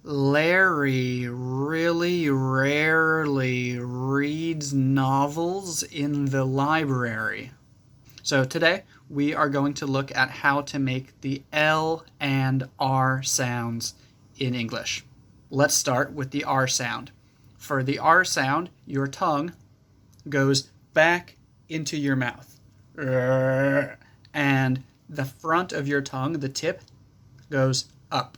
Larry really rarely reads novels in the library. So today we are going to look at how to make the L and R sounds in English. Let's start with the R sound. For the R sound, your tongue goes back into your mouth. And the front of your tongue, the tip, goes up.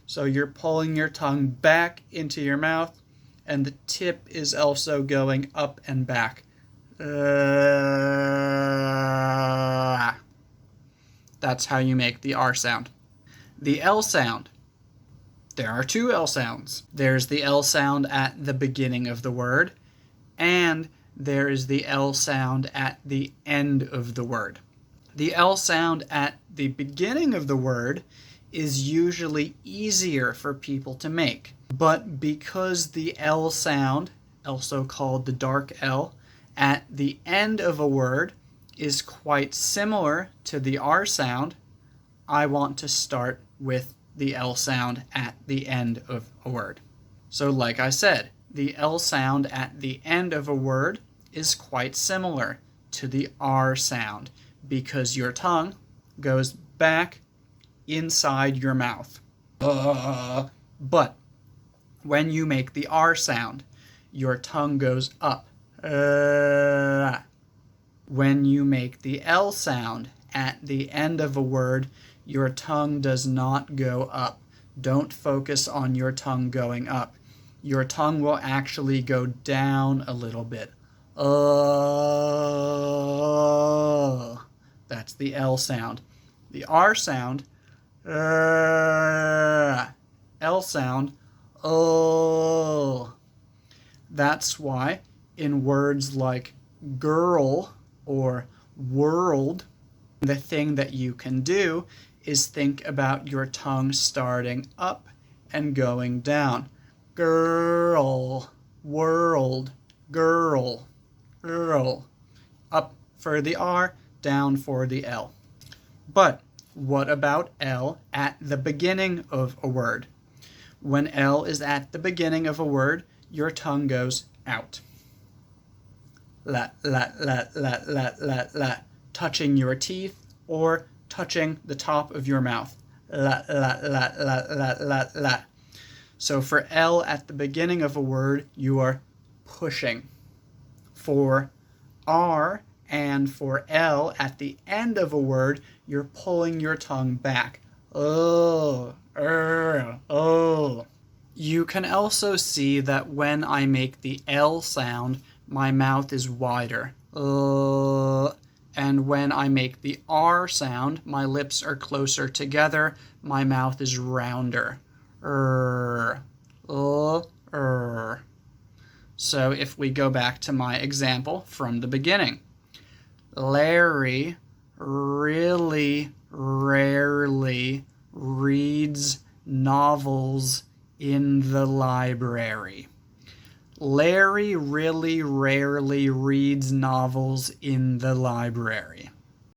So you're pulling your tongue back into your mouth, and the tip is also going up and back. That's how you make the R sound. The L sound. There are two L sounds. There's the L sound at the beginning of the word, and there is the L sound at the end of the word. The L sound at the beginning of the word is usually easier for people to make. But because the L sound, also called the dark L, at the end of a word is quite similar to the R sound, I want to start with the L sound at the end of a word. So like I said, the L sound at the end of a word is quite similar to the R sound, because your tongue goes back inside your mouth. But when you make the R sound, your tongue goes up. When you make the L sound at the end of a word, your tongue does not go up. Don't focus on your tongue going up. Your tongue will actually go down a little bit. That's the L sound. The R sound, L sound, That's why in words like girl or world, the thing that you can do is think about your tongue starting up and going down. Girl, world, girl, girl. Up for the R, down for the L. But what about L at the beginning of a word? When L is at the beginning of a word, your tongue goes out. La, la, la, la, la, la, la. Touching your teeth or touching the top of your mouth. La, la, la, la, la, la, la. So for L at the beginning of a word, you are pushing. For R and for L at the end of a word, you're pulling your tongue back. You can also see that when I make the L sound, my mouth is wider. And when I make the R sound, my lips are closer together, my mouth is rounder. So if we go back to my example from the beginning, Larry really rarely reads novels in the library. Larry really rarely reads novels in the library.